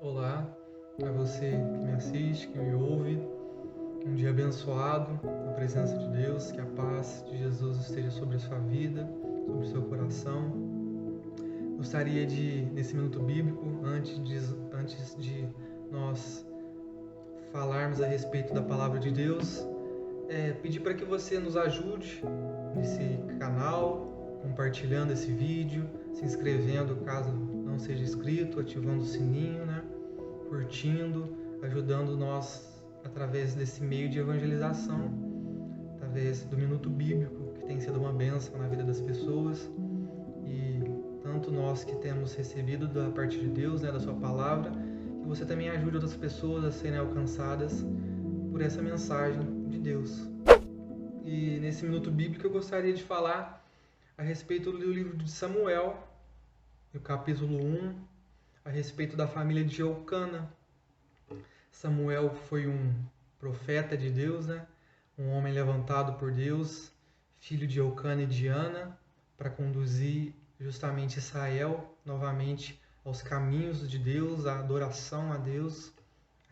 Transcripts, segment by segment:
Olá, a você que me assiste, que me ouve. Um dia abençoado na presença de Deus, que a paz de Jesus esteja sobre a sua vida, sobre o seu coração. Gostaria de, nesse minuto bíblico, antes de nós falarmos a respeito da palavra de Deus, pedir para que você nos ajude nesse canal, compartilhando esse vídeo, se inscrevendo caso não seja inscrito, ativando o sininho, né? Curtindo, ajudando nós através desse meio de evangelização, através do Minuto Bíblico, que tem sido uma bênção na vida das pessoas. E tanto nós que temos recebido da parte de Deus, né, da sua palavra, que você também ajude outras pessoas a serem alcançadas por essa mensagem de Deus. E nesse Minuto Bíblico eu gostaria de falar a respeito do livro de Samuel, no capítulo 1, a respeito da família de Eucana. Samuel foi um profeta de Deus, né? Um homem levantado por Deus, filho de Eucana e de Ana, para conduzir justamente Israel novamente aos caminhos de Deus, à adoração a Deus,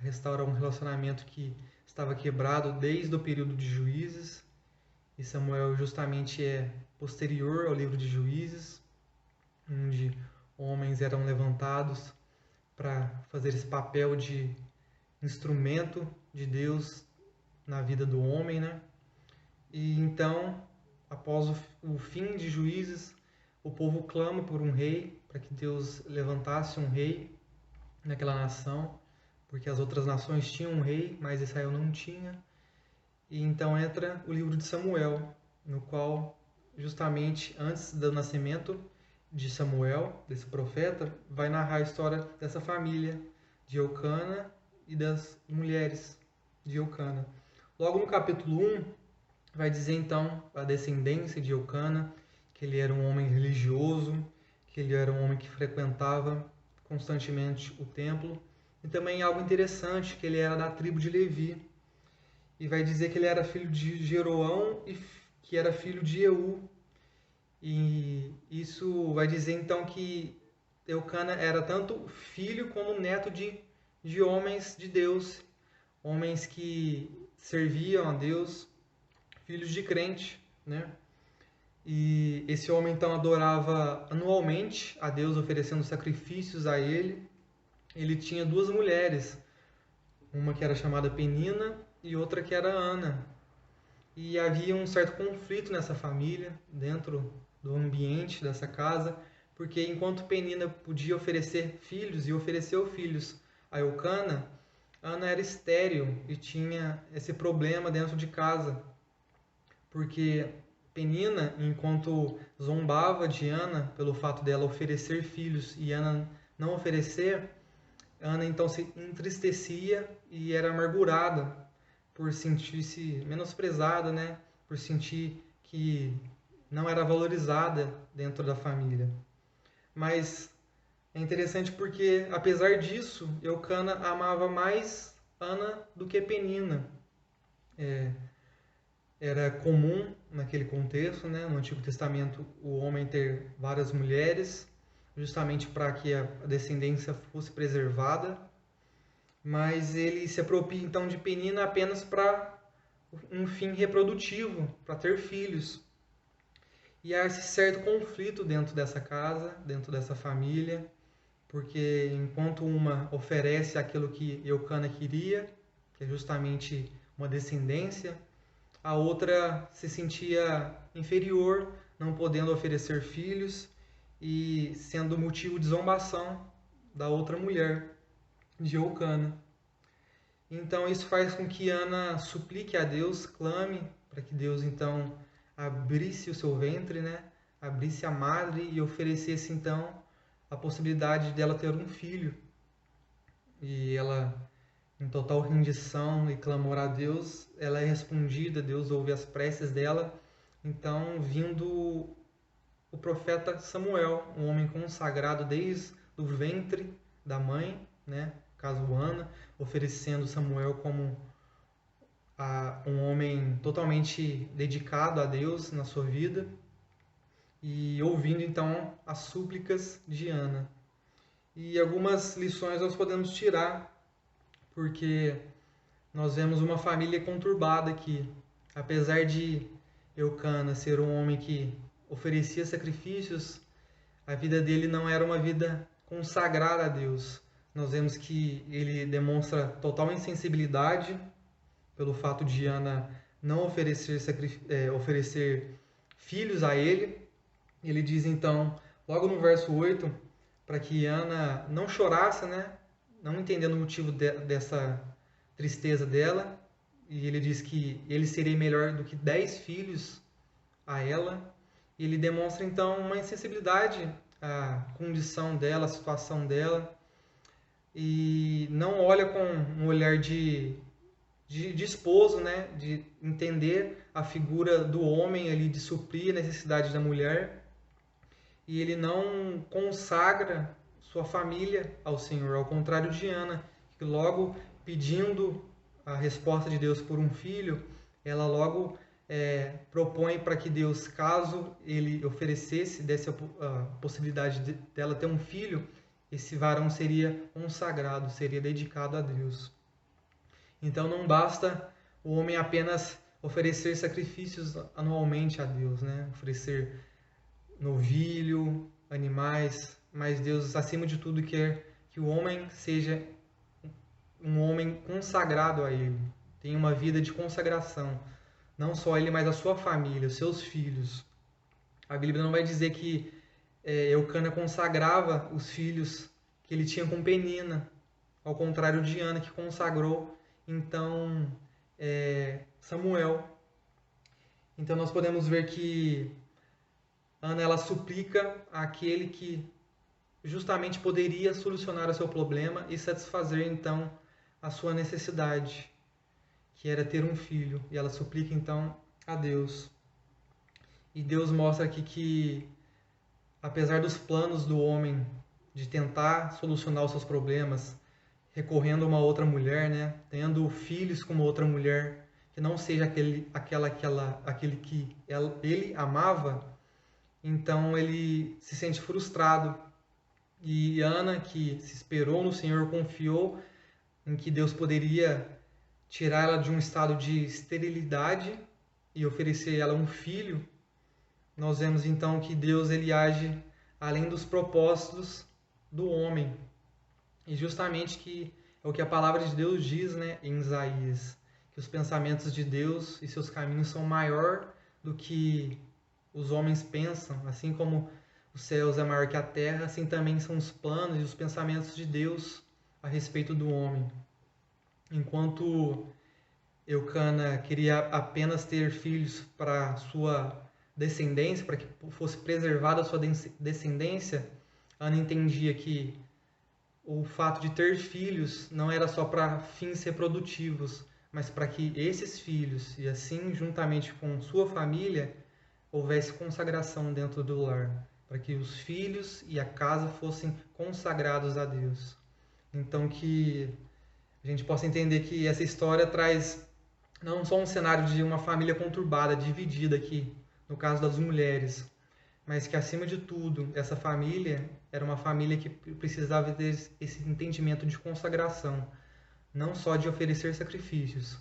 a restaurar um relacionamento que estava quebrado desde o período de Juízes. E Samuel justamente é posterior ao livro de Juízes, onde homens eram levantados para fazer esse papel de instrumento de Deus na vida do homem, né? E então, após o fim de Juízes, o povo clama por um rei, para que Deus levantasse um rei naquela nação, porque as outras nações tinham um rei, mas Israel não tinha. E então entra o livro de Samuel, no qual, justamente antes do nascimento de Samuel, desse profeta, vai narrar a história dessa família de Eucana e das mulheres de Eucana. Logo no capítulo 1, vai dizer então a descendência de Eucana, que ele era um homem religioso, que ele era um homem que frequentava constantemente o templo, e também algo interessante, que ele era da tribo de Levi. E vai dizer que ele era filho de Jeroão e que era filho de Eú. E isso vai dizer então que Eucana era tanto filho como neto de homens de Deus, homens que serviam a Deus, filhos de crente, né? E esse homem então adorava anualmente a Deus, oferecendo sacrifícios a ele. Ele tinha duas mulheres, uma que era chamada Penina e outra que era Ana. E havia um certo conflito nessa família, dentro do ambiente dessa casa, porque enquanto Penina podia oferecer filhos e ofereceu filhos a Eucana, Ana era estéril e tinha esse problema dentro de casa, porque Penina, enquanto zombava de Ana pelo fato dela oferecer filhos e Ana não oferecer, Ana então se entristecia e era amargurada por sentir-se menosprezada, né? Por sentir que não era valorizada dentro da família. Mas é interessante porque, apesar disso, Eucana amava mais Ana do que Penina. Era comum naquele contexto, né? No Antigo Testamento, o homem ter várias mulheres, justamente para que a descendência fosse preservada. Mas ele se apropria então de Penina apenas para um fim reprodutivo, para ter filhos. E há esse certo conflito dentro dessa casa, dentro dessa família, porque enquanto uma oferece aquilo que Eucana queria, que é justamente uma descendência, a outra se sentia inferior, não podendo oferecer filhos e sendo motivo de zombação da outra mulher, de Eucana. Então isso faz com que Ana suplique a Deus, clame para que Deus então abrisse o seu ventre, né? Abrisse a madre e oferecesse então a possibilidade dela ter um filho. E ela, em total rendição e clamor a Deus, ela é respondida, Deus ouve as preces dela. Então, vindo o profeta Samuel, um homem consagrado desde o ventre da mãe, né? Caso Ana, oferecendo Samuel como um homem totalmente dedicado a Deus na sua vida e ouvindo então as súplicas de Ana. E algumas lições nós podemos tirar, porque nós vemos uma família conturbada aqui. Apesar de Eucana ser um homem que oferecia sacrifícios, a vida dele não era uma vida consagrada a Deus. Nós vemos que ele demonstra total insensibilidade pelo fato de Ana não oferecer filhos a ele. Ele diz então, logo no verso 8, para que Ana não chorasse, né? Não entendendo o motivo dessa tristeza dela. E ele diz que ele seria melhor do que 10 filhos a ela. E ele demonstra então uma insensibilidade à condição dela, à situação dela. E não olha com um olhar de esposo, né? De entender a figura do homem ali, de suprir a necessidade da mulher. E ele não consagra sua família ao Senhor, ao contrário de Ana, que logo pedindo a resposta de Deus por um filho, ela logo propõe para que Deus, caso ele oferecesse, desse a possibilidade dela ter um filho, esse varão seria consagrado, seria dedicado a Deus. Então não basta o homem apenas oferecer sacrifícios anualmente a Deus, né? Oferecer novilho, animais, mas Deus, acima de tudo, quer que o homem seja um homem consagrado a Ele, tenha uma vida de consagração, não só ele, mas a sua família, os seus filhos. A Bíblia não vai dizer que Eucana consagrava os filhos que ele tinha com Penina, ao contrário de Ana, que consagrou então Samuel. Então nós podemos ver que Ana, ela suplica àquele que justamente poderia solucionar o seu problema e satisfazer então a sua necessidade, que era ter um filho. E ela suplica então a Deus. E Deus mostra aqui que, apesar dos planos do homem de tentar solucionar os seus problemas, recorrendo a uma outra mulher, né, tendo filhos com uma outra mulher, que não seja aquele que ele amava, então ele se sente frustrado. E Ana, que se esperou no Senhor, confiou em que Deus poderia tirá-la de um estado de esterilidade e oferecer a ela um filho. Nós vemos então que Deus ele age além dos propósitos do homem. E justamente que é o que a palavra de Deus diz, né, em Isaías, que os pensamentos de Deus e seus caminhos são maior do que os homens pensam, assim como os céus é maior que a terra, assim também são os planos e os pensamentos de Deus a respeito do homem. Enquanto Eucana queria apenas ter filhos para sua descendência, para que fosse preservada a sua descendência, Ana entendia que o fato de ter filhos não era só para fins reprodutivos, mas para que esses filhos, e assim juntamente com sua família, houvesse consagração dentro do lar, para que os filhos e a casa fossem consagrados a Deus. Então que a gente possa entender que essa história traz não só um cenário de uma família conturbada, dividida aqui, no caso das mulheres, mas que acima de tudo, essa família era uma família que precisava ter esse entendimento de consagração, não só de oferecer sacrifícios,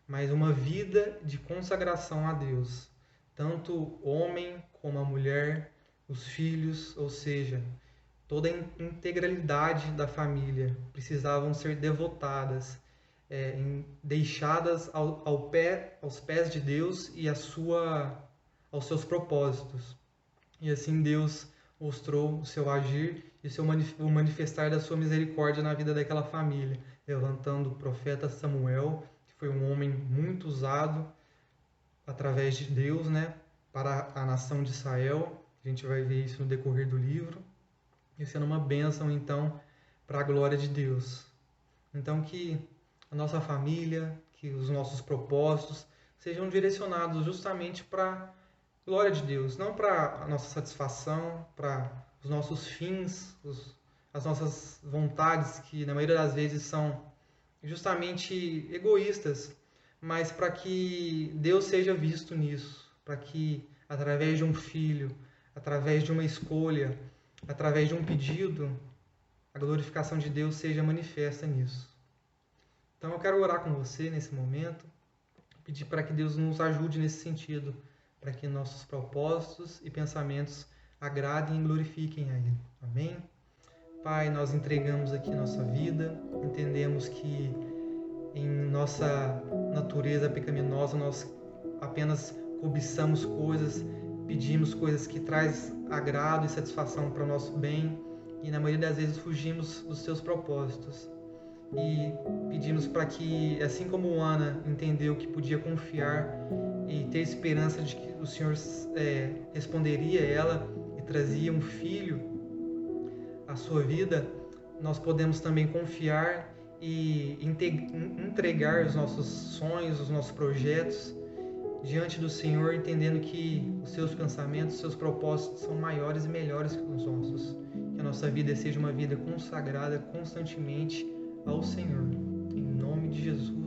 mas uma vida de consagração a Deus. Tanto o homem como a mulher, os filhos, ou seja, toda a integralidade da família precisavam ser devotadas, deixadas aos pés de Deus e aos seus propósitos. E assim Deus mostrou o seu agir e o manifestar da sua misericórdia na vida daquela família, levantando o profeta Samuel, que foi um homem muito usado através de Deus, né, para a nação de Israel. A gente vai ver isso no decorrer do livro. E sendo uma bênção, então, para a glória de Deus. Então, que a nossa família, que os nossos propósitos sejam direcionados justamente para a glória de Deus, não para a nossa satisfação, para os nossos fins, as nossas vontades, que na maioria das vezes são justamente egoístas, mas para que Deus seja visto nisso, para que através de um filho, através de uma escolha, através de um pedido, a glorificação de Deus seja manifesta nisso. Então eu quero orar com você nesse momento, pedir para que Deus nos ajude nesse sentido, para que nossos propósitos e pensamentos agradem e glorifiquem a Ele. Amém? Pai, nós entregamos aqui nossa vida, entendemos que em nossa natureza pecaminosa nós apenas cobiçamos coisas, pedimos coisas que traz agrado e satisfação para o nosso bem e na maioria das vezes fugimos dos seus propósitos. E pedimos para que, assim como Ana entendeu que podia confiar e ter esperança de que o Senhor responderia a ela e trazia um filho à sua vida, nós podemos também confiar e entregar os nossos sonhos, os nossos projetos diante do Senhor, entendendo que os seus pensamentos, os seus propósitos são maiores e melhores que os nossos. Que a nossa vida seja uma vida consagrada constantemente ao Senhor. Em nome de Jesus.